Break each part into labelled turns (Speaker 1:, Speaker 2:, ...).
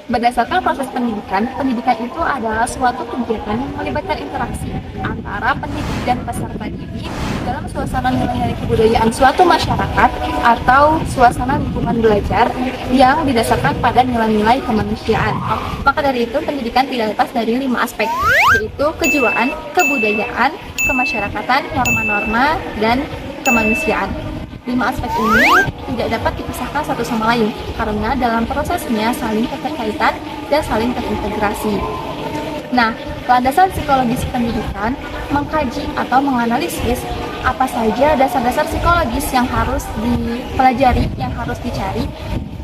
Speaker 1: Berdasarkan proses pendidikan, pendidikan itu adalah suatu kegiatan yang melibatkan interaksi antara pendidik dan peserta didik dalam suasana nilai-nilai kebudayaan suatu masyarakat atau suasana lingkungan belajar yang didasarkan pada nilai-nilai kemanusiaan. Maka dari itu, pendidikan tidak lepas dari 5 aspek, yaitu kejiwaan, kebudayaan, kemasyarakatan, norma-norma, dan kemanusiaan. 5 aspek ini tidak dapat dipisahkan satu sama lain karena dalam prosesnya saling keterkaitan dan saling terintegrasi. Nah, landasan psikologis pendidikan mengkaji atau menganalisis apa saja dasar-dasar psikologis yang harus dipelajari, yang harus dicari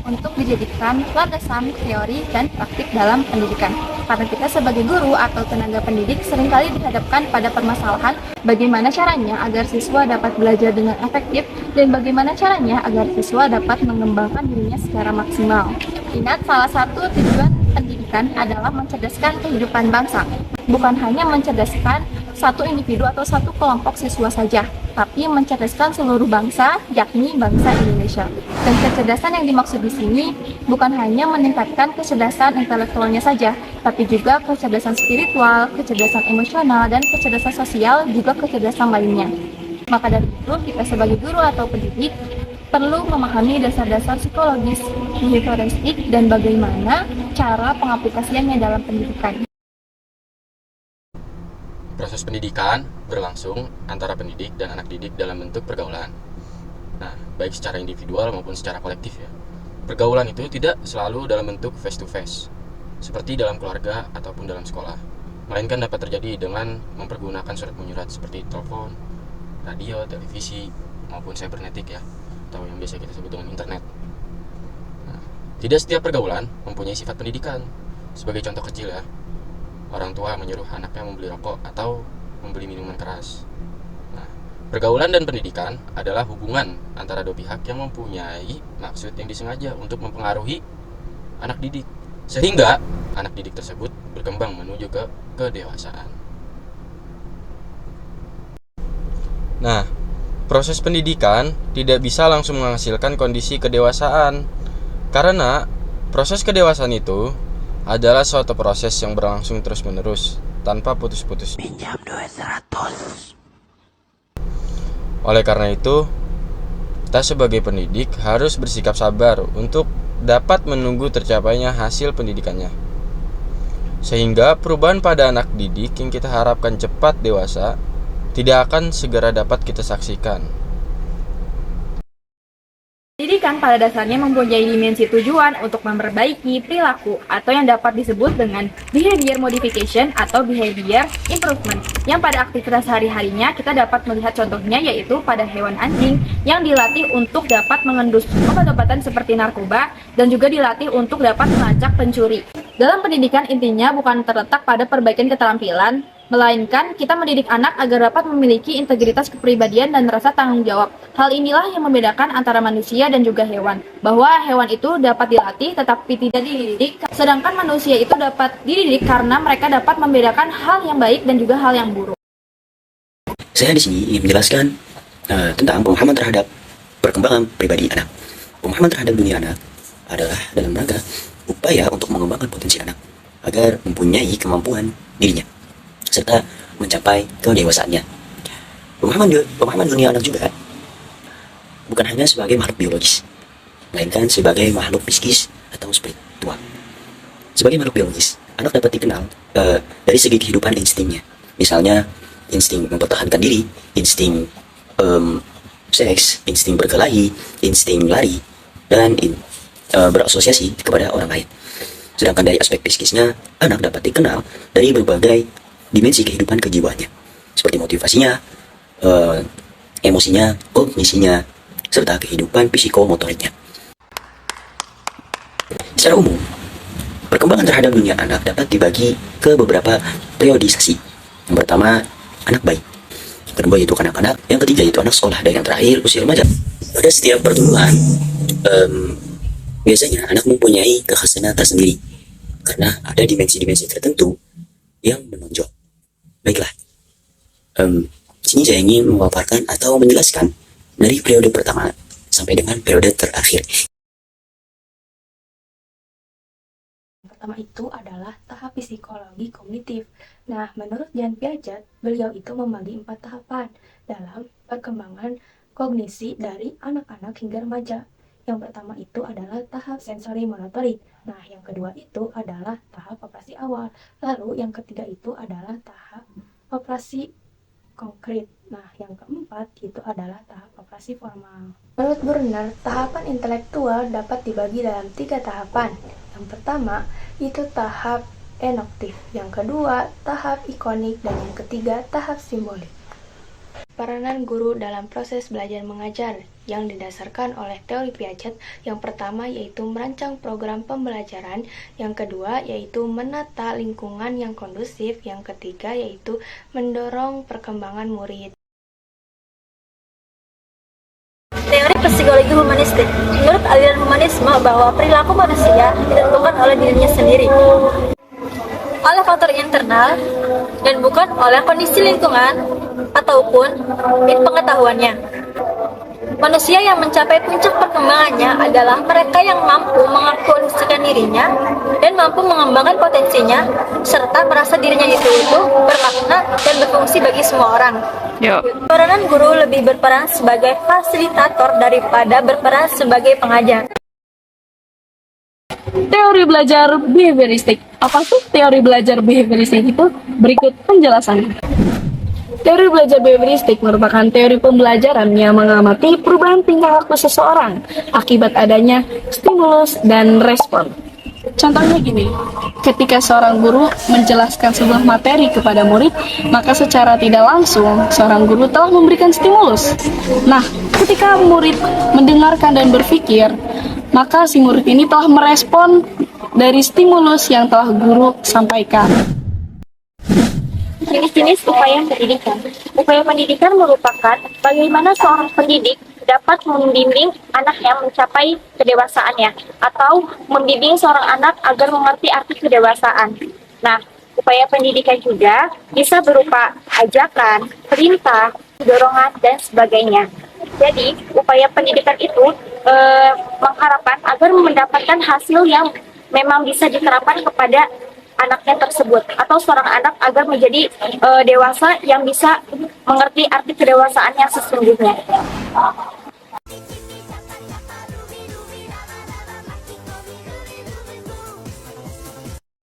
Speaker 1: untuk dijadikan landasan teori dan praktik dalam pendidikan. Karena kita sebagai guru atau tenaga pendidik seringkali dihadapkan pada permasalahan bagaimana caranya agar siswa dapat belajar dengan efektif dan bagaimana caranya agar siswa dapat mengembangkan dirinya secara maksimal. Ingat, salah satu tujuan pendidikan adalah mencerdaskan kehidupan bangsa, bukan hanya mencerdaskan satu individu atau satu kelompok siswa saja, tapi mencerdaskan seluruh bangsa, yakni bangsa Indonesia. Dan kecerdasan yang dimaksud di sini bukan hanya meningkatkan kecerdasan intelektualnya saja, tapi juga kecerdasan spiritual, kecerdasan emosional, dan kecerdasan sosial, juga kecerdasan lainnya. Maka dari itu, kita sebagai guru atau pendidik perlu memahami dasar-dasar psikologis, behavioristik, dan bagaimana cara pengaplikasiannya dalam pendidikan.
Speaker 2: Proses pendidikan berlangsung antara pendidik dan anak didik dalam bentuk pergaulan. Nah, baik secara individual maupun secara kolektif ya. Pergaulan itu tidak selalu dalam bentuk face to face, seperti dalam keluarga ataupun dalam sekolah, melainkan dapat terjadi dengan mempergunakan surat menyurat seperti telepon, radio, televisi, maupun cybernetik ya, atau yang biasa kita sebut dengan internet. Nah, tidak setiap pergaulan mempunyai sifat pendidikan. Sebagai contoh kecil ya, orang tua menyuruh anaknya membeli rokok atau membeli minuman keras. Nah, pergaulan dan pendidikan adalah hubungan antara dua pihak yang mempunyai maksud yang disengaja untuk mempengaruhi anak didik, sehingga anak didik tersebut berkembang menuju ke kedewasaan. Nah, proses pendidikan tidak bisa langsung menghasilkan kondisi kedewasaan, karena proses kedewasaan itu adalah suatu proses yang berlangsung terus-menerus tanpa putus-putus.
Speaker 3: Pinjam 200.
Speaker 2: Oleh karena itu, kita sebagai pendidik harus bersikap sabar untuk dapat menunggu tercapainya hasil pendidikannya, sehingga perubahan pada anak didik yang kita harapkan cepat dewasa tidak akan segera dapat kita saksikan.
Speaker 1: Pendidikan pada dasarnya mempunyai dimensi tujuan untuk memperbaiki perilaku atau yang dapat disebut dengan behavior modification atau behavior improvement, yang pada aktivitas sehari-harinya kita dapat melihat contohnya yaitu pada hewan anjing yang dilatih untuk dapat mengendus obat-obatan seperti narkoba dan juga dilatih untuk dapat melacak pencuri. Dalam pendidikan intinya bukan terletak pada perbaikan keterampilan, melainkan kita mendidik anak agar dapat memiliki integritas kepribadian dan rasa tanggung jawab. Hal inilah yang membedakan antara manusia dan juga hewan, bahwa hewan itu dapat dilatih tetapi tidak dididik, sedangkan manusia itu dapat dididik karena mereka dapat membedakan hal yang baik dan juga hal yang buruk.
Speaker 3: Saya di sini ingin menjelaskan tentang pemahaman terhadap perkembangan pribadi anak. Pemahaman terhadap dunia anak adalah dalam rangka upaya untuk mengembangkan potensi anak agar mempunyai kemampuan dirinya serta mencapai kedewasaannya. Pemahaman dunia anak juga bukan hanya sebagai makhluk biologis, melainkan sebagai makhluk psikis atau spiritual. Sebagai makhluk biologis, anak dapat dikenal dari segi kehidupan instingnya. Misalnya, insting mempertahankan diri, insting seks, insting berkelahi, insting lari, dan berasosiasi kepada orang lain. Sedangkan dari aspek psikisnya, anak dapat dikenal dari berbagai dimensi kehidupan kejiwaannya, seperti motivasinya, emosinya, kognisinya, serta kehidupan psikomotoriknya. Secara umum, perkembangan terhadap dunia anak dapat dibagi ke beberapa periodisasi. Yang pertama, anak bayi. Yang kedua yaitu kanak-kanak. Yang ketiga yaitu anak sekolah. Dan yang terakhir, usia remaja. Pada setiap pertumbuhan, biasanya anak mempunyai kekhasan tersendiri, karena ada dimensi-dimensi tertentu yang menonjol. Baiklah, sini saya ingin memaparkan atau menjelaskan dari periode pertama sampai dengan periode terakhir.
Speaker 4: pertama itu adalah tahap psikologi kognitif. Nah, menurut Jan Piaget, beliau itu membagi 4 tahapan dalam perkembangan kognisi dari anak-anak hingga remaja. Yang pertama itu adalah tahap sensori motorik. Nah, yang kedua itu adalah tahap operasi awal. Lalu yang ketiga itu adalah tahap operasi konkret. Nah, yang keempat itu adalah tahap operasi formal. Menurut Brunner, tahapan intelektual dapat dibagi dalam 3 tahapan. Yang pertama itu tahap enoktif, yang kedua tahap ikonik, dan yang ketiga tahap simbolik. Peranan guru dalam proses belajar mengajar yang didasarkan oleh teori Piaget, yang pertama yaitu merancang program pembelajaran, yang kedua yaitu menata lingkungan yang kondusif, yang ketiga yaitu mendorong perkembangan murid.
Speaker 5: Teori psikologi humanistik. Menurut aliran humanisme bahwa perilaku manusia ditentukan oleh dirinya sendiri, oleh faktor internal, dan bukan oleh kondisi lingkungan ataupun pengetahuannya. Manusia yang mencapai puncak perkembangannya adalah mereka yang mampu mengkondisikan dirinya dan mampu mengembangkan potensinya, serta merasa dirinya itu utuh, bermakna, dan berfungsi bagi semua orang. Peranan guru lebih berperan sebagai fasilitator daripada berperan sebagai pengajar.
Speaker 6: Teori belajar behavioristik. Apa tuh teori belajar behavioristik itu? Berikut penjelasannya. Teori belajar behavioristik merupakan teori pembelajaran yang mengamati perubahan tingkah laku seseorang akibat adanya stimulus dan respon. Contohnya gini, ketika seorang guru menjelaskan sebuah materi kepada murid, maka secara tidak langsung seorang guru telah memberikan stimulus. Nah, ketika murid mendengarkan dan berpikir, maka si murid ini telah merespon dari stimulus yang telah guru sampaikan.
Speaker 5: Jenis-jenis upaya pendidikan. Upaya pendidikan merupakan bagaimana seorang pendidik dapat membimbing anaknya mencapai kedewasaannya atau membimbing seorang anak agar mengerti arti kedewasaan. Nah, upaya pendidikan juga bisa berupa ajakan, perintah, dorongan, dan sebagainya. Jadi, upaya pendidikan itu mengharapkan agar mendapatkan hasil yang memang bisa diterapkan kepada anaknya tersebut atau seorang anak agar menjadi dewasa yang bisa mengerti arti kedewasaan yang sesungguhnya.